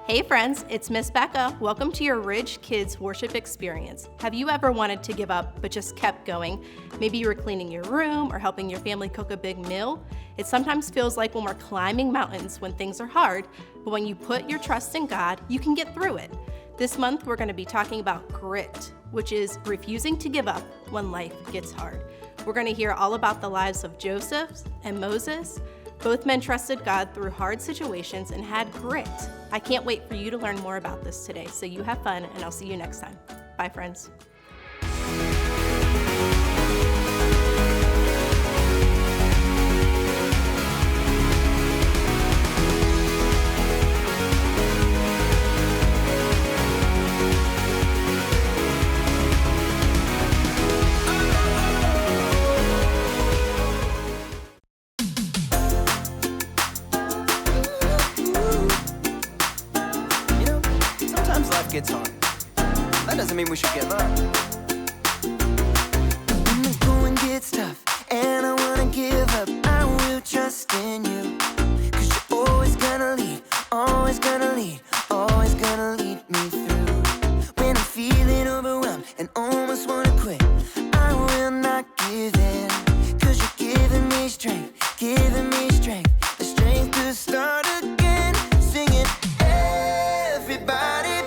Hey friends, it's Miss Becca. Welcome to your Ridge Kids Worship Experience. Have you ever wanted to give up but just kept going? Maybe you were cleaning your room or helping your family cook a big meal. It sometimes feels like when we're climbing mountains when things are hard, but when you put your trust in God, you can get through it. This month we're going to be talking about grit, which is refusing to give up when life gets hard. We're going to hear all about the lives of Joseph and Moses. Both men trusted God through hard situations and had grit. I can't wait for you to learn more about this today, so you have fun, and I'll see you next time. Bye, friends. Gets hard. That doesn't mean we should give up. When the going gets tough and I wanna give up, I will trust in you. 'Cause you're always gonna lead, always gonna lead, always gonna lead me through. When I'm feeling overwhelmed and almost wanna quit, I will not give in. 'Cause you're giving me strength, the strength to start again. Singing, everybody.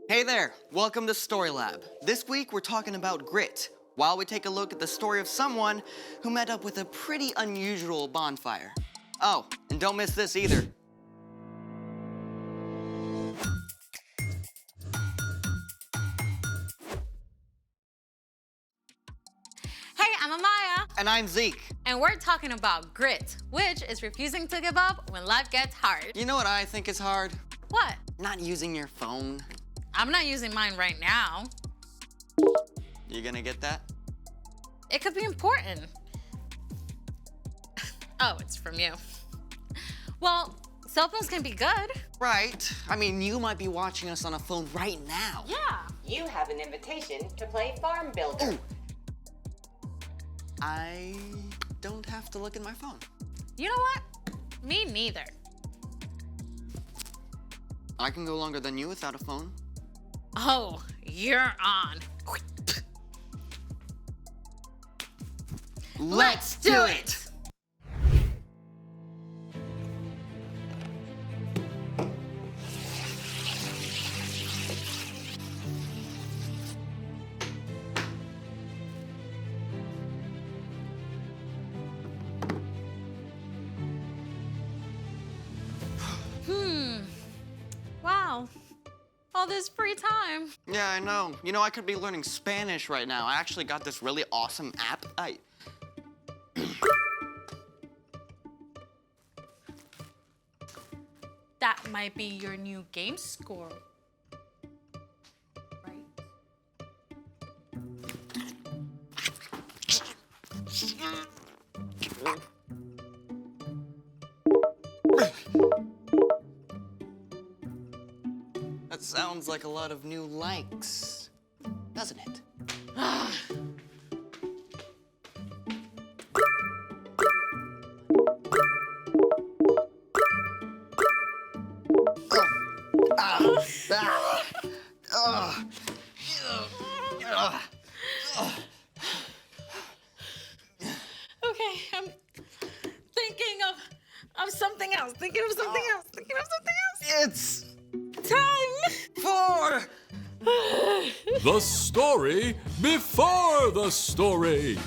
Hey there, welcome to Story Lab. This week we're talking about grit, while we take a look at the story of someone who met up with a pretty unusual bonfire. Oh, and don't miss this either. Hey, I'm Amaya. And I'm Zeke. And we're talking about grit, which is refusing to give up when life gets hard. You know what I think is hard? What? Not using your phone. I'm not using mine right now. You gonna get that? It could be important. Oh, it's from you. Well, cell phones can be good. Right. I mean, you might be watching us on a phone right now. Yeah. You have an invitation to play Farm Builder. Ooh. I don't have to look at my phone. You know what? Me neither. I can go longer than you without a phone. Oh, you're on. Let's do it! Wow. All this free time. Yeah, I know. You know, I could be learning Spanish right now. I actually got this really awesome app. That might be your new game score. Right? That sounds like a lot of new likes, doesn't it? Okay, I'm thinking of something else. Thinking of something else. It's Time! for The story before the story.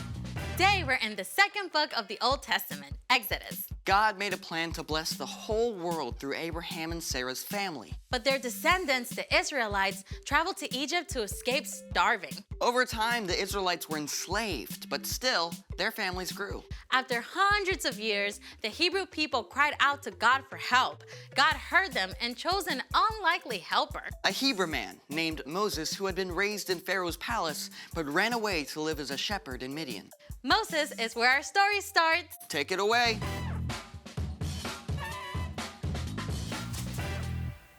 Today we're in the second book of the Old Testament, Exodus. God made a plan to bless the whole world through Abraham and Sarah's family. But their descendants, the Israelites, traveled to Egypt to escape starving. Over time, the Israelites were enslaved, but still, their families grew. After hundreds of years, the Hebrew people cried out to God for help. God heard them and chose an unlikely helper. A Hebrew man named Moses who had been raised in Pharaoh's palace but ran away to live as a shepherd in Midian. Moses is where our story starts. Take it away.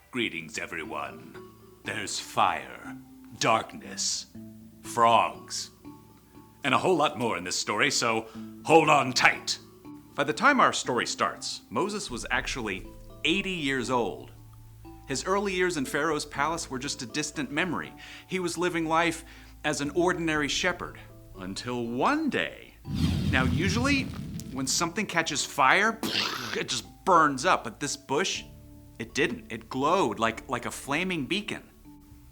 Greetings, everyone. There's fire, darkness, frogs, and a whole lot more in this story, so hold on tight. By the time our story starts, Moses was actually 80 years old. His early years in Pharaoh's palace were just a distant memory. He was living life as an ordinary shepherd until one day. Now, usually, when something catches fire, it just burns up, but this bush, it didn't. It glowed like a flaming beacon.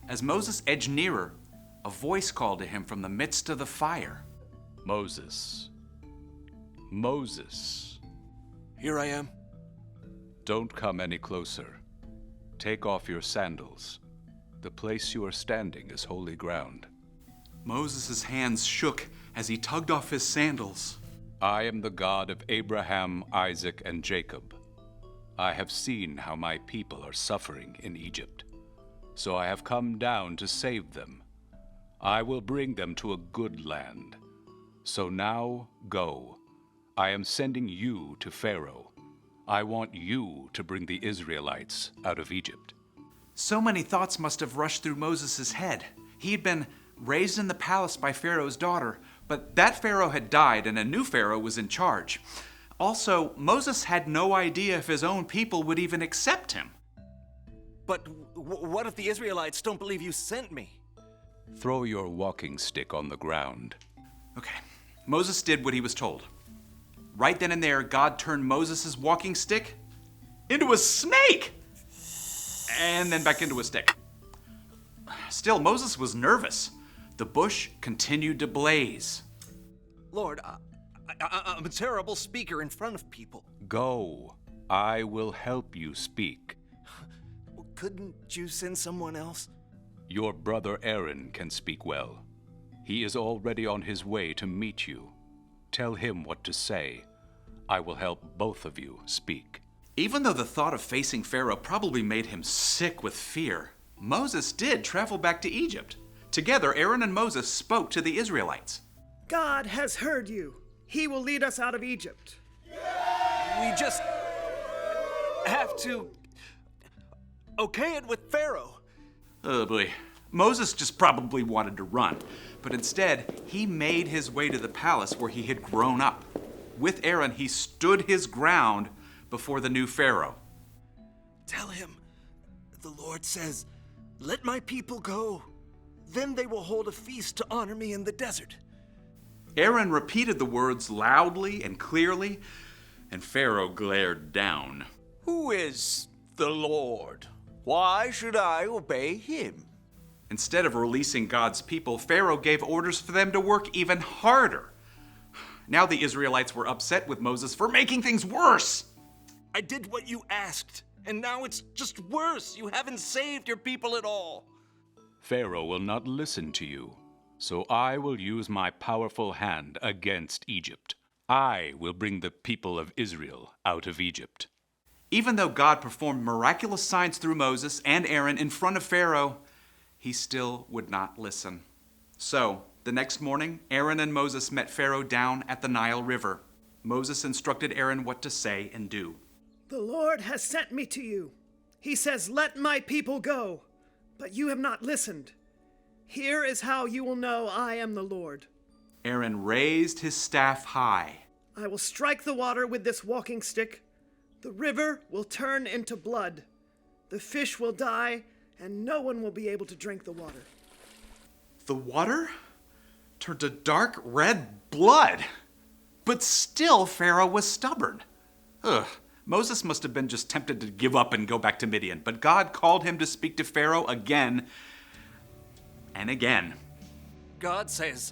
As Moses edged nearer, a voice called to him from the midst of the fire. Moses. Moses. Here I am. Don't come any closer. Take off your sandals. The place you are standing is holy ground. Moses' hands shook as he tugged off his sandals. I am the God of Abraham, Isaac, and Jacob. I have seen how my people are suffering in Egypt, so I have come down to save them. I will bring them to a good land. So now go. I am sending you to Pharaoh. I want you to bring the Israelites out of Egypt. So many thoughts must have rushed through Moses' head. He had been raised in the palace by Pharaoh's daughter, but that Pharaoh had died and a new Pharaoh was in charge. Also, Moses had no idea if his own people would even accept him. But what if the Israelites don't believe you sent me? Throw your walking stick on the ground. Okay, Moses did what he was told. Right then and there, God turned Moses' walking stick into a snake! And then back into a stick. Still, Moses was nervous. The bush continued to blaze. Lord, I'm a terrible speaker in front of people. Go. I will help you speak. Couldn't you send someone else? Your brother Aaron can speak well. He is already on his way to meet you. Tell him what to say. I will help both of you speak. Even though the thought of facing Pharaoh probably made him sick with fear, Moses did travel back to Egypt. Together, Aaron and Moses spoke to the Israelites. God has heard you. He will lead us out of Egypt. We just have to okay it with Pharaoh. Oh boy. Moses just probably wanted to run, but instead, he made his way to the palace where he had grown up. With Aaron, he stood his ground before the new Pharaoh. Tell him, the Lord says, let my people go. Then they will hold a feast to honor me in the desert. Aaron repeated the words loudly and clearly, and Pharaoh glared down. Who is the Lord? Why should I obey him? Instead of releasing God's people, Pharaoh gave orders for them to work even harder. Now the Israelites were upset with Moses for making things worse. I did what you asked. And now it's just worse. You haven't saved your people at all. Pharaoh will not listen to you, so I will use my powerful hand against Egypt. I will bring the people of Israel out of Egypt. Even though God performed miraculous signs through Moses and Aaron in front of Pharaoh, he still would not listen. So, the next morning, Aaron and Moses met Pharaoh down at the Nile River. Moses instructed Aaron what to say and do. The Lord has sent me to you. He says, "Let my people go." But you have not listened. Here is how you will know I am the Lord. Aaron raised his staff high. I will strike the water with this walking stick. The river will turn into blood. The fish will die, and no one will be able to drink the water. The water turned to dark red blood. But still, Pharaoh was stubborn. Moses must have been just tempted to give up and go back to Midian, but God called him to speak to Pharaoh again and again. God says,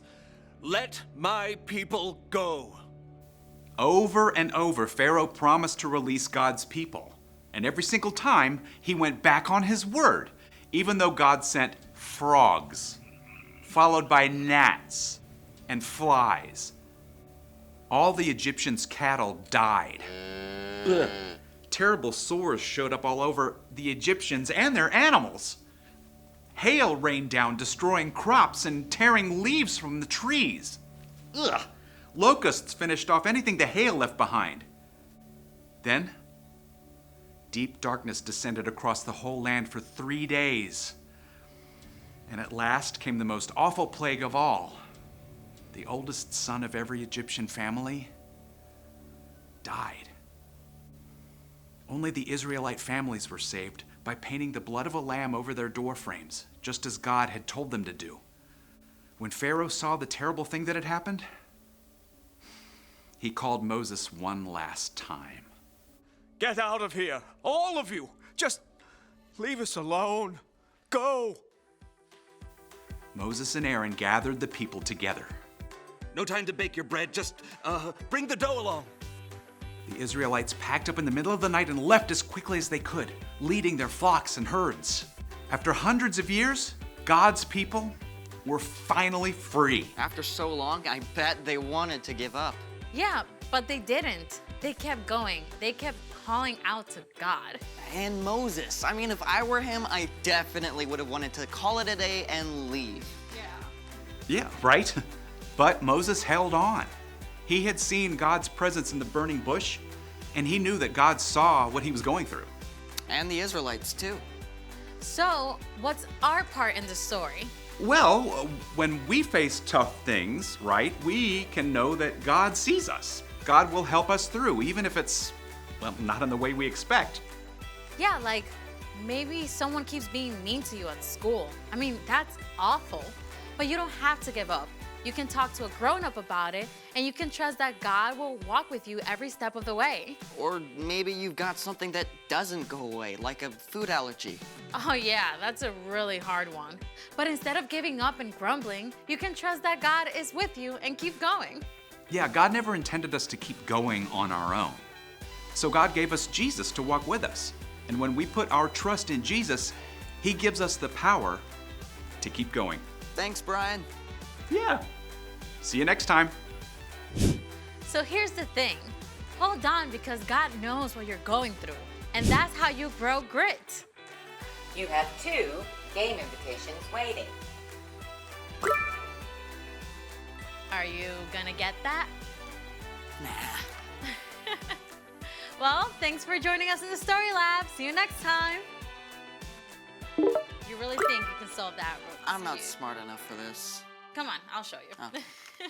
"Let my people go." Over and over, Pharaoh promised to release God's people. And every single time, he went back on his word, even though God sent frogs, followed by gnats and flies. All the Egyptians' cattle died. Terrible sores showed up all over the Egyptians and their animals. Hail rained down, destroying crops and tearing leaves from the trees. Locusts finished off anything the hail left behind. Then, deep darkness descended across the whole land for 3 days. And at last came the most awful plague of all. The oldest son of every Egyptian family died. Only the Israelite families were saved by painting the blood of a lamb over their door frames, just as God had told them to do. When Pharaoh saw the terrible thing that had happened, he called Moses one last time. Get out of here, all of you. Just leave us alone. Go. Moses and Aaron gathered the people together. No time to bake your bread. Just bring the dough along. The Israelites packed up in the middle of the night and left as quickly as they could, leading their flocks and herds. After hundreds of years, God's people were finally free. After so long, I bet they wanted to give up. Yeah, but they didn't. They kept going. They kept calling out to God. And Moses. I mean, if I were him, I definitely would have wanted to call it a day and leave. Yeah, right? But Moses held on. He had seen God's presence in the burning bush, and he knew that God saw what he was going through. And the Israelites, too. So, what's our part in the story? Well, when we face tough things, right, we can know that God sees us. God will help us through, even if it's, well, not in the way we expect. Yeah, like maybe someone keeps being mean to you at school. I mean, that's awful. But you don't have to give up. You can talk to a grown-up about it, and you can trust that God will walk with you every step of the way. Or maybe you've got something that doesn't go away, like a food allergy. Oh yeah, that's a really hard one. But instead of giving up and grumbling, you can trust that God is with you and keep going. Yeah, God never intended us to keep going on our own. So God gave us Jesus to walk with us. And when we put our trust in Jesus, he gives us the power to keep going. Thanks, Brian. Yeah. See you next time. So here's the thing. Hold on, because God knows what you're going through. And that's how you grow grit. You have 2 game invitations waiting. Are you gonna get that? Nah. Well, thanks for joining us in the Story Lab. See you next time. You really think you can solve that? I'm not smart enough for this. Come on, I'll show you. Oh.